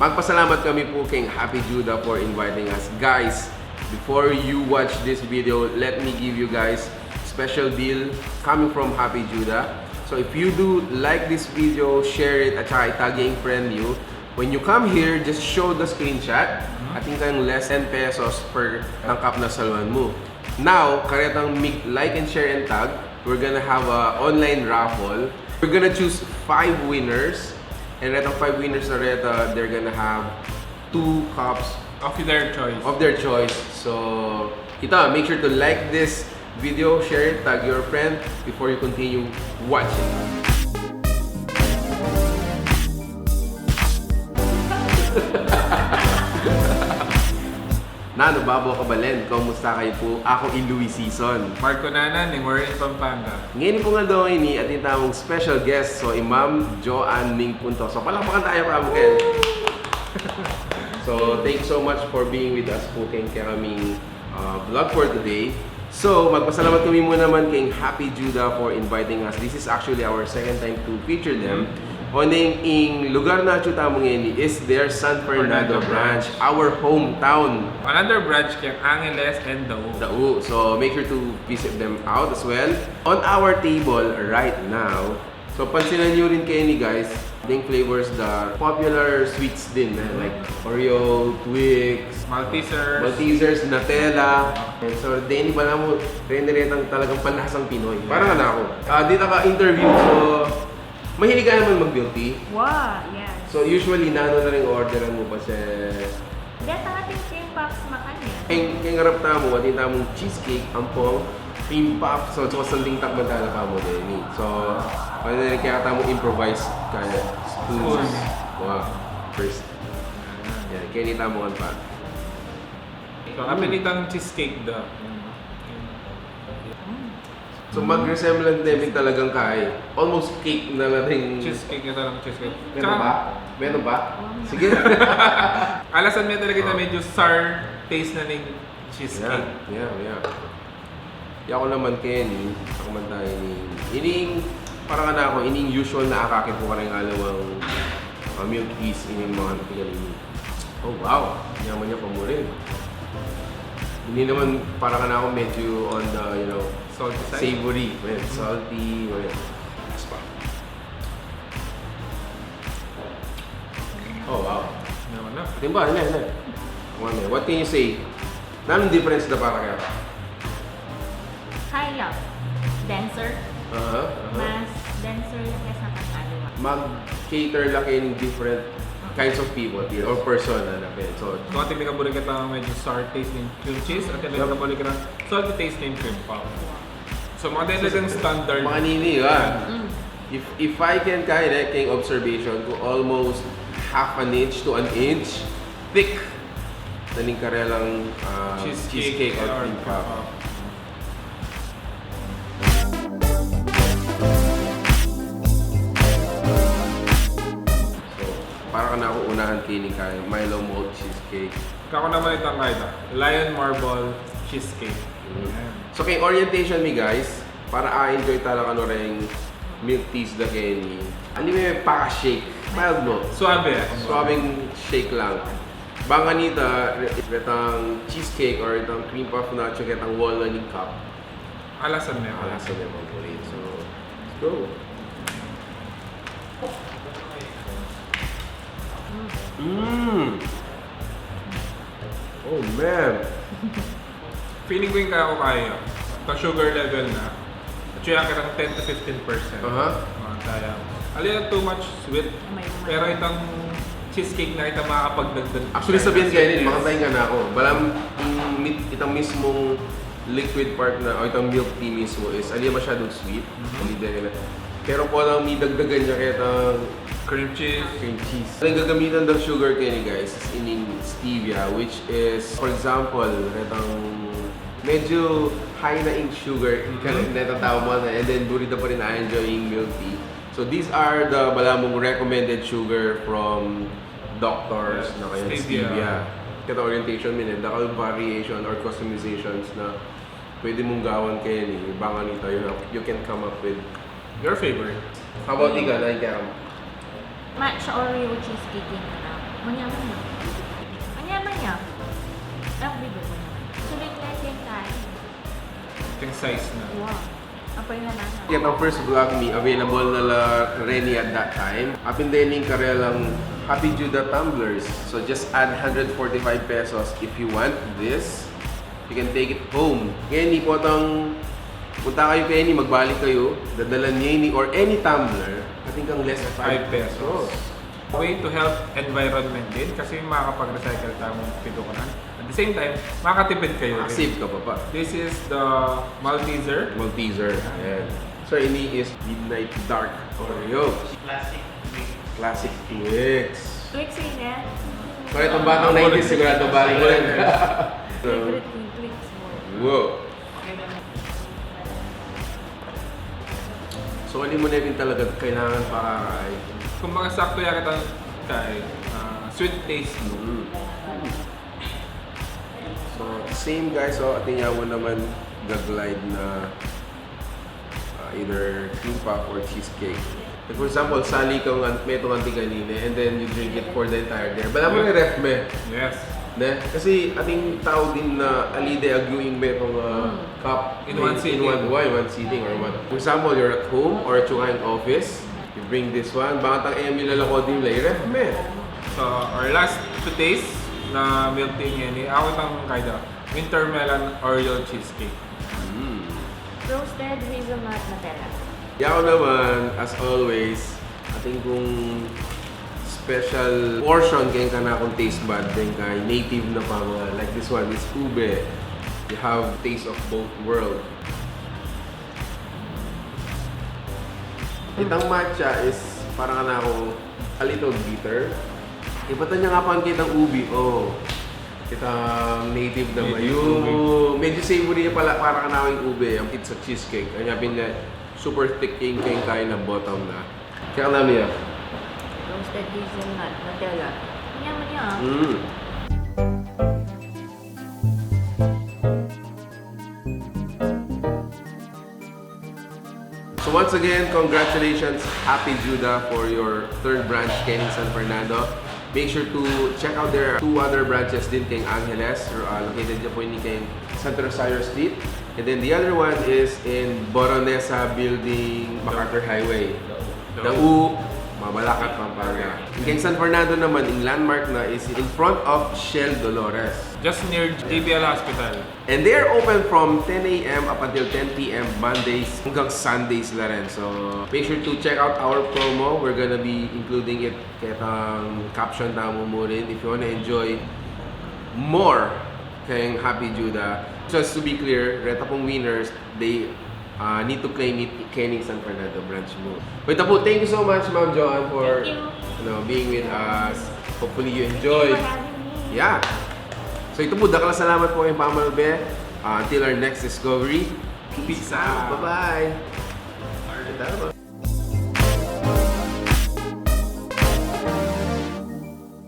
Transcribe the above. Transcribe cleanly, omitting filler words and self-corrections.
Magpasalamat kami po kay Happy Judah for inviting us. Guys, before you watch this video, let me give you guys special deal coming from Happy Judah. So if you do like this video, share it at saka itag yung friend you. When you come here, just show the screenshot. I think kayong less 10 pesos per tangkap na saluan mo. Now, karetang like and share and tag, we're gonna have a online raffle. We're gonna choose 5 winners. And retong 5 winners na reta, they're gonna have 2 cups of their choice. So, kita, make sure to like this video, share it, tag your friend before you continue watching. Nano, Babo Kabalen, kamusta kayo po? Ako Louis Season. Marco Nana, ni we're in Pampanga. Ngayon po nga daw ini at yung tamang special guest, so Imam Joanne Ming Punto. So palakpakan tayo pa mo kayo. So thank you so much for being with us po kay kaming vlog for today. So magpasalamat kami muna naman kay Happy Judah for inviting us. This is actually our second time to feature them. Oning ing lugar na chuta mo ngayon is their San Fernando branch, our hometown. Another branch kay Angeles and Dao. So make sure to visit them out as well. On our table right now, so pansinan nyo rin kayo ni guys, ding flavors the popular sweets din, like Oreo, Twix, Maltesers, Nutella. And so din ba na mo, rin-retang talagang panlasang Pinoy. Parang na ako. Dito ka interview, so mahilig ka naman mag-milk tea? Wow, yes. So usually, nano na rin orderan mo pa sa... Dito ating cream puffs makanya. Kaya ngarap na mo, ating tamong cheesecake, ampong, cream puff, so sanding takban tala pa mo din. So, kaya tamong improvise kaya spoons. Wow, first. Yan, kaya nita mo pa. So, apelitang cheesecake daw. So mag-resemblant din talagang kaya. Almost cake na natin. Cheesecake ito lang, cheesecake. Meron ba? Meron ba? Sige. Alasan mo talaga na medyo sour taste na ng cheesecake. Yeah. Ako naman Kenny, ako man tayo ni... Ining, parang na ako, ining usual na akakit ko karang alawang milk teas, ining mga napigalini. Oh wow, yaman niya pa mo rin. Hindi naman parang na ako medyo on the, you know, salty side. Savory, well, salty, well, oh wow. Naman na. Timba, what can you say? Anong difference na para kaya? Kaya, denser. Mas denser yung kesa pag-aliwa. Mag-cater lang in different kinds of people or person na so kung ating nakabuli ka ng medyo sour taste ng cream cheese at ating nakabuli ka ng salty taste ng cream puff. So mga talagang standard. Mga nini, if I can kaya king observation ko almost half an inch to an inch thick naning karelang cheesecake or cream puff. Para ka na ako unahan kining kaya Milo Malt Cheesecake. Kako naman itang kaya Lion Marble Cheesecake. So kay orientation mi guys, para enjoy talaga ano ring milk teas da Kenny. Hindi may pa-shake. Mild mo. Suabe. Suabing shake lang. Bang anita, itang cheesecake or itang cream puff na tsaka itang walnut cup. Alasan niya. Alasan niya mga ulit. So, let's go. Oh man! Feeling ko yung kaya. Sugar level na. At yung akit 10 to 15%. Kaya. Alin too much sweet. Pero itong cheesecake na itong makakapagdagdag. Actually sabihin kayo din, makantay nga na ako. Balam, itong mismong liquid part na, o itong milk tea mismo is, alin masyadong sweet. Pero po lang may dagdagan niya kaya itong cream cheese. Ang gagamitan ng sugar cane guys is in stevia, which is, for example, itong medyo high na in sugar, natatawa mo na, and then burida pa rin na-enjoying milk tea. So these are the balamong recommended sugar from doctors na kaya stevia. Kaya orientation minute, the variation or customizations na pwede mong gawan kayo ni baka nito, you can come up with your favorite. How about ikaw, Naikam? Matcha Oreo cheesecake na. Manyaman niya. Manyaman niya. Ang bigo ko naman. Sulit na yung tayo. Yung size na. Wow. Apa yung nasa? Yan ang first vlog me, available na la Reni at that time. Apindening karelang Happy Judah tumblers. So just add 145 pesos if you want this. You can take it home. Ngayon, ni po itong punta kayo kay Annie, magbalik kayo, dadalan niya ni or any tumbler, I think ang less 5 pesos. Way to help environment din kasi makakapag-recycle tayo ng pinukunan. At the same time, makakatipid kayo rin. Save ka pa pa. This is the Malteser. Malteser. Ayan. So, ini is Midnight Dark Oreo. Classic Twix. Twix yun eh. Kaya itong batang 90s, sigurado balik mo rin. Favorite yung Twix mo. Wow. So, hindi mo na din talaga kailangan pakakain. Kung mga sakto yan kitang kain, sweet taste mo. So, same guys. So, ating yawan naman gaglide na either cream puff or cheesecake. Like for example, sali ka ng metong anti kanina and then you drink it for the entire day. Bala mo yung ref me. Yes. Ne? Kasi ating tao din na alide agyuing metong cup In one sitting. in one sitting or what. For example, you're at home or at yung office, you bring this one, bakit ang Emil lalako din like ref me. So, our last 2 days na milk tea ngayon, ako itang kaya winter melon Oreo cheesecake. Roasted hazelnut Nutella. Ako naman, as always, ating kung special portion kaya ka na akong taste bud din kay native na pa mga like this one, this ube. You have taste of both world. Itang matcha is parang na ako a little bitter. Ibatan niya nga pa kitang ubi. Oh, kitang native na yung medyo savory niya pala parang na yung ube. It's a cheesecake. Kanya pinag super thick yung kain na bottom na. Kaya namin yan. Roasted hazelnut Nutella. Manyaman niya ah. So once again, congratulations, Happy Judah for your third branch in San Fernando. Make sure to check out their 2 other branches din kay Angeles, located dyan po ni kay Santa Rosario Street. And then the other one is in Boronesa Building, MacArthur Highway. The U, Mabalacat, Pampanga. In San Fernando naman, yung landmark na is in front of Shell Dolores. Just near JBL Hospital. And they are open from 10 a.m. up until 10 p.m. Mondays hanggang Sundays na rin. So, make sure to check out our promo. We're gonna be including it kitang caption tamo mo rin if you wanna enjoy more kayong Happy Judah. Just to be clear, reta pong winners, they need to claim it Kenning San Fernando branch mo. Wait po, thank you so much Ma'am Joanne for being with us. Hopefully you enjoyed. Thank you for having me. Yeah. So ito po, dakala salamat po kayong pamalbe. Until our next discovery. Peace out. Bye-bye.